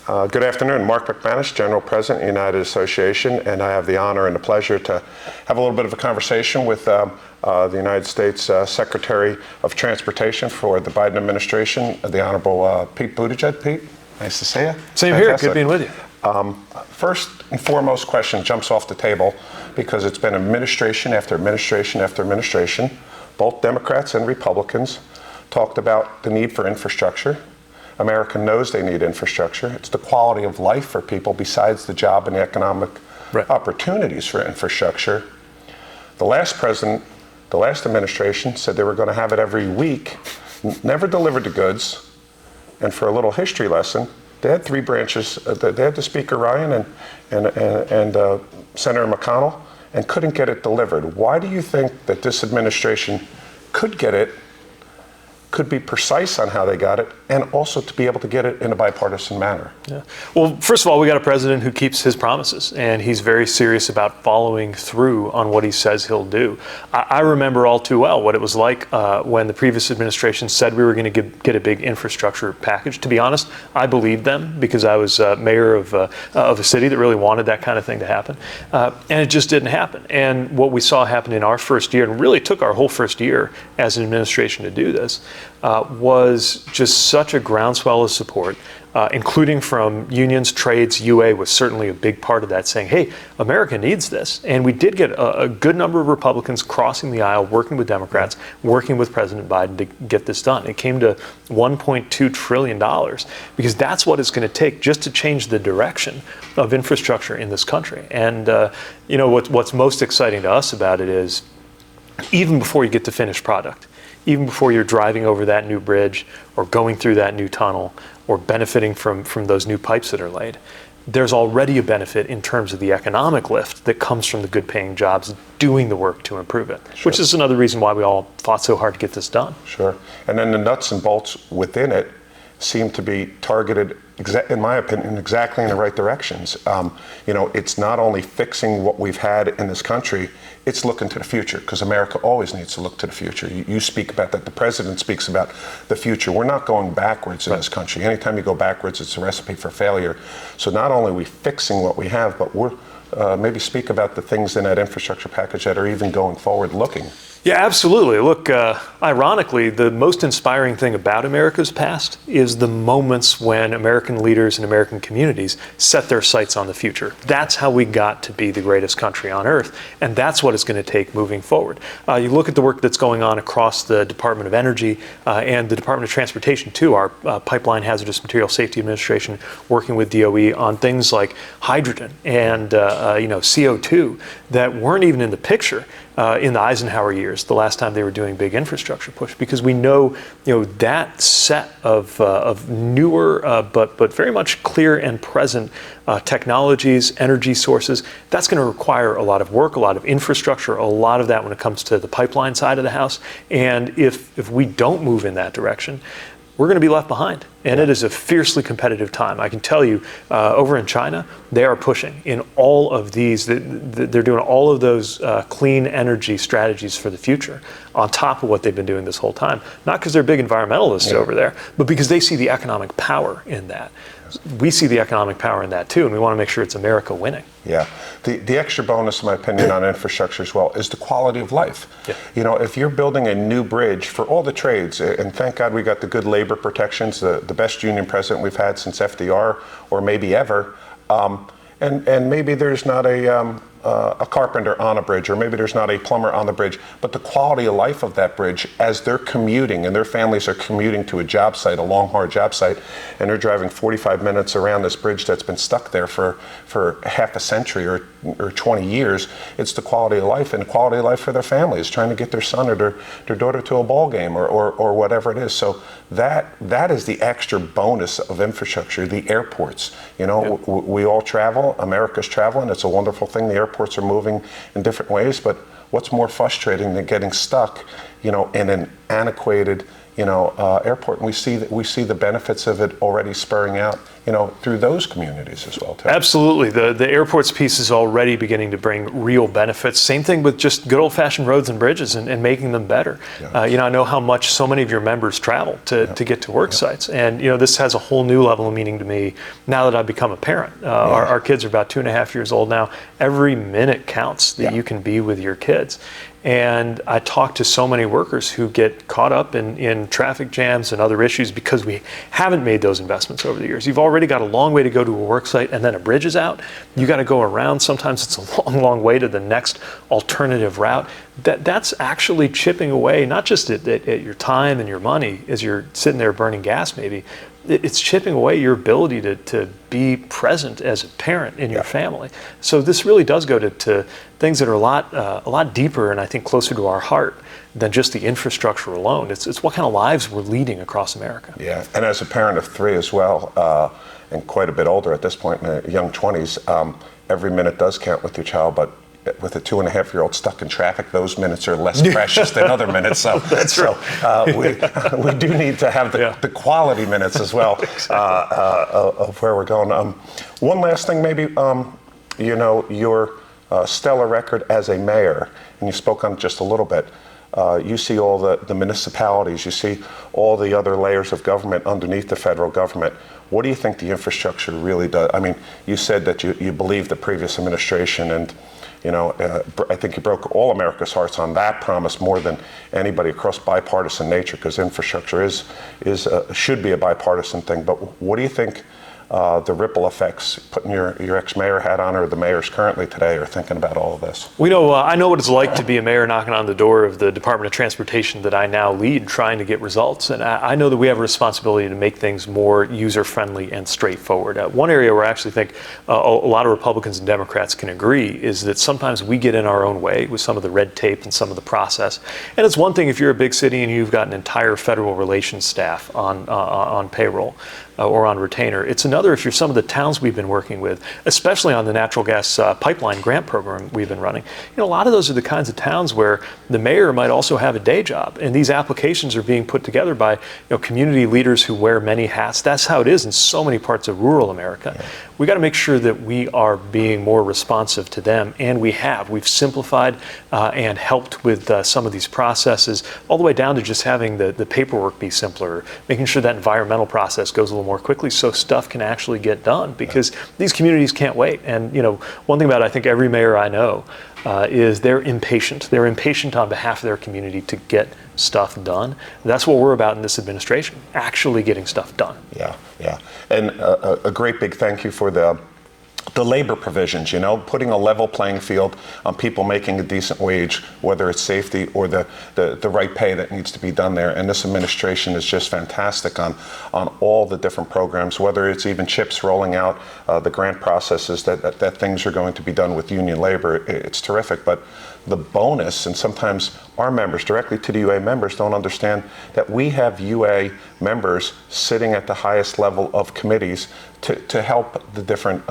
Good afternoon. Mark McManus, General President, United Association, and I have the honor and the pleasure to have a little bit of a conversation with the United States Secretary of Transportation for the Biden administration, the Honorable Pete Buttigieg. Pete, nice to see you. Same here. Good being with you. First and foremost question jumps off the table because it's been administration after administration after administration. Both Democrats and Republicans talked about the need for infrastructure. America knows they need infrastructure. It's the quality of life for people besides the job and the economic opportunities for infrastructure. The last president, the last administration said they were going to have it every week, never delivered the goods. And for a little history lesson, they had three branches. They had the Speaker Ryan and Senator McConnell and couldn't get it delivered. Why do you think that this administration could get it, could be precise on how they got it, and also to be able to get it in a bipartisan manner? Yeah. Well, first of all, we got a president who keeps his promises, and he's very serious about following through on what he says he'll do. I remember all too well what it was like when the previous administration said we were going to get a big infrastructure package. To be honest, I believed them because I was mayor of a city that really wanted that kind of thing to happen, and it just didn't happen. And what we saw happen in our first year, and really took our whole first year as an administration to do this, was just such a groundswell of support, including from unions, trades. UA was certainly a big part of that, saying, hey, America needs this. And we did get a good number of Republicans crossing the aisle, working with Democrats, working with President Biden to get this done. It came to $1.2 trillion because that's what it's going to take just to change the direction of infrastructure in this country. And what's most exciting to us about it is even before you get the finished product, even before you're driving over that new bridge or going through that new tunnel or benefiting from those new pipes that are laid, there's already a benefit in terms of the economic lift that comes from the good paying jobs doing the work to improve it, which is another reason why we all fought so hard to get this done. Sure. And then the nuts and bolts within it seem to be targeted, in my opinion, exactly in the right directions. It's not only fixing what we've had in this country, it's looking to the future, because America always needs to look to the future. You speak about that. The president speaks about the future. We're not going backwards in this country. Anytime you go backwards, it's a recipe for failure. So not only are we fixing what we have, but we're maybe speak about the things in that infrastructure package that are even going forward looking. Yeah, absolutely. Look, ironically, the most inspiring thing about America's past is the moments when American leaders and American communities set their sights on the future. That's how we got to be the greatest country on earth, and that's what it's going to take moving forward. You look at the work that's going on across the Department of Energy and the Department of Transportation, too. Our Pipeline Hazardous Material Safety Administration working with DOE on things like hydrogen and CO2 that weren't even in the picture in the Eisenhower years, the last time they were doing big infrastructure push, because we know, that set of newer but very much clear and present technologies, energy sources, that's going to require a lot of work, a lot of infrastructure, a lot of that when it comes to the pipeline side of the house. And if we don't move in that direction, we're going to be left behind. And it is a fiercely competitive time. I can tell you, over in China, they are pushing in all of these. They're doing all of those clean energy strategies for the future on top of what they've been doing this whole time. Not because they're big environmentalists over there, but because they see the economic power in that. We see the economic power in that too, and we want to make sure it's America winning. Yeah. The extra bonus, in my opinion, on infrastructure as well is the quality of life. Yeah. If you're building a new bridge for all the trades, and thank God we got the good labor protections, the best union president we've had since FDR, or maybe ever, and maybe there's not a carpenter on a bridge, or maybe there's not a plumber on the bridge, but the quality of life of that bridge as they're commuting and their families are commuting to a job site, a long, hard job site, and they're driving 45 minutes around this bridge that's been stuck there for half a century or 20 years. It's the quality of life, and the quality of life for their families, trying to get their son or their daughter to a ball game or whatever it is. So that is the extra bonus of infrastructure. The airports, we all travel. America's traveling. It's a wonderful thing. The airports are moving in different ways, but what's more frustrating than getting stuck, in an antiquated, airport? And we see the benefits of it already spurring out through those communities as well, too. Absolutely. The airports piece is already beginning to bring real benefits. Same thing with just good old-fashioned roads and bridges and making them better. Yeah. I know how much so many of your members travel to get to work sites. And, this has a whole new level of meaning to me now that I've become a parent. Our kids are about 2.5 years old now. Every minute counts that you can be with your kids. And I talk to so many workers who get caught up in traffic jams and other issues because we haven't made those investments over the years. You've already got a long way to go to a work site, and then a bridge is out. You got to go around. Sometimes it's a long, long way to the next alternative route. That's actually chipping away, not just at your time and your money as you're sitting there burning gas maybe. It's chipping away your ability to be present as a parent in your family. So this really does go to things that are a lot deeper and I think closer to our heart than just the infrastructure alone. It's what kind of lives we're leading across America. Yeah, and as a parent of 3 as well, and quite a bit older at this point, in the young 20s, every minute does count with your child, but with a 2.5-year-old stuck in traffic, those minutes are less precious than other minutes. So, we do need to have the quality minutes as well of where we're going. One last thing, maybe, your stellar record as a mayor, and you spoke on it just a little bit. You see all the municipalities, you see all the other layers of government underneath the federal government. What do you think the infrastructure really does? I mean, you said that you believe the previous administration, and I think you broke all America's hearts on that promise more than anybody across bipartisan nature, because infrastructure should be a bipartisan thing. But what do you think the ripple effects, putting your ex-mayor hat on, or the mayors currently today, are thinking about all of this? I know what it's like to be a mayor knocking on the door of the Department of Transportation that I now lead, trying to get results. And I know that we have a responsibility to make things more user-friendly and straightforward. One area where I actually think a lot of Republicans and Democrats can agree is that sometimes we get in our own way with some of the red tape and some of the process. And it's one thing if you're a big city and you've got an entire federal relations staff on payroll or on retainer. It's another if you're some of the towns we've been working with, especially on the natural gas pipeline grant program we've been running. A lot of those are the kinds of towns where the mayor might also have a day job, and these applications are being put together by community leaders who wear many hats. That's how it is in so many parts of rural America. Yeah. We got to make sure that we are being more responsive to them, and we've simplified and helped with some of these processes, all the way down to just having the paperwork be simpler, making sure that environmental process goes a little more quickly so stuff can actually get done, because these communities can't wait. And one thing about I think every mayor I know is they're impatient. They're impatient on behalf of their community to get stuff done. That's what we're about in this administration, actually getting stuff done. Yeah. And a great big thank you for the labor provisions, putting a level playing field on people making a decent wage, whether it's safety or the right pay that needs to be done there. And this administration is just fantastic on all the different programs, whether it's even CHIPS rolling out the grant processes that things are going to be done with union labor. It's terrific. But the bonus, and sometimes our members, directly to the UA members, don't understand that we have UA members sitting at the highest level of committees to help the different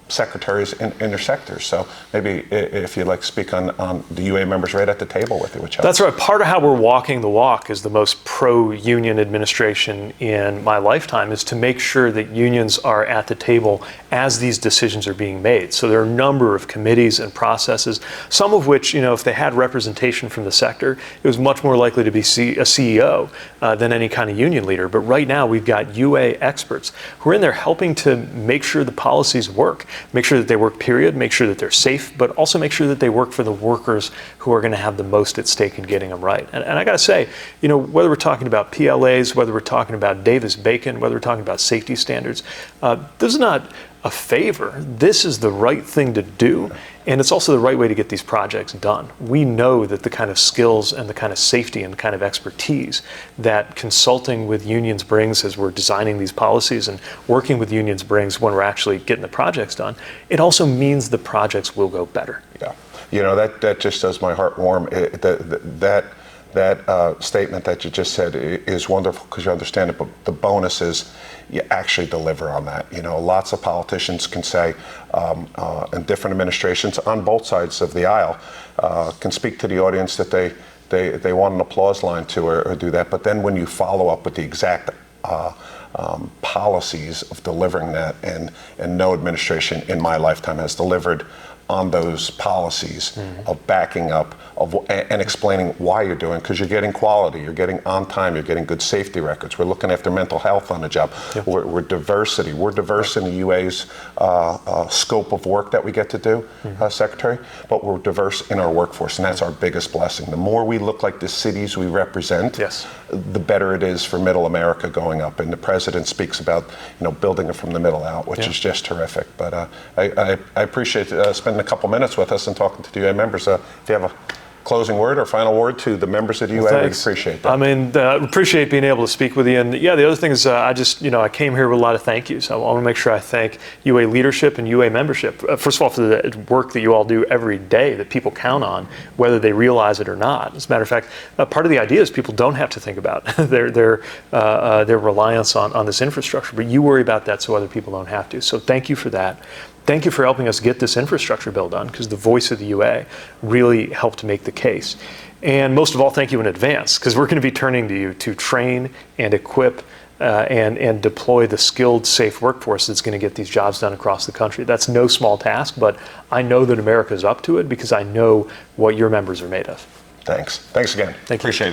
secretaries in their sectors. So maybe if you'd like to speak on the UA members right at the table with you, which helps. That's right. Part of how we're walking the walk as the most pro-union administration in my lifetime is to make sure that unions are at the table as these decisions are being made. So there are a number of committees and processes, some of which, if they had representation from the sector, it was much more likely to be a CEO than any kind of union leader. But right now we've got UA experts who are in there helping to make sure the policies work. Make sure that they work, period, make sure that they're safe, but also make sure that they work for the workers who are going to have the most at stake in getting them right. And I got to say, whether we're talking about PLAs, whether we're talking about Davis-Bacon, whether we're talking about safety standards, this is not a favor. This is the right thing to do, and it's also the right way to get these projects done. We know that the kind of skills and the kind of safety and the kind of expertise that consulting with unions brings as we're designing these policies and working with unions brings when we're actually getting the projects done, it also means the projects will go better. Yeah, that just does my heart warm. That statement that you just said is wonderful because you understand it, but the bonus is you actually deliver on that. Lots of politicians can say, and different administrations on both sides of the aisle can speak to the audience that they want an applause line to or do that. But then when you follow up with the exact policies of delivering that, and no administration in my lifetime has delivered on those policies of backing up and explaining why you're doing, because you're getting quality, you're getting on time, you're getting good safety records. We're looking after mental health on the job. Yep. We're diversity. We're diverse in the UA's scope of work that we get to do, Secretary, but we're diverse in our workforce, and that's our biggest blessing. The more we look like the cities we represent, the better it is for middle America going up. And the president speaks about, building it from the middle out, which is just terrific. But I appreciate spending a couple minutes with us and talking to the UA members. If you have a closing word or final word to the members of the UA, we'd appreciate that. I mean, appreciate being able to speak with you. And the other thing is I came here with a lot of thank yous. I want to make sure I thank UA leadership and UA membership. First of all, for the work that you all do every day that people count on, whether they realize it or not. As a matter of fact, part of the idea is people don't have to think about their reliance on this infrastructure, but you worry about that so other people don't have to. So thank you for that. Thank you for helping us get this infrastructure bill done, because the voice of the UA really helped make the case. And most of all, thank you in advance, because we're going to be turning to you to train and equip and deploy the skilled, safe workforce that's going to get these jobs done across the country. That's no small task, but I know that America is up to it because I know what your members are made of. Thanks. Thanks again. Thank you. Appreciate it.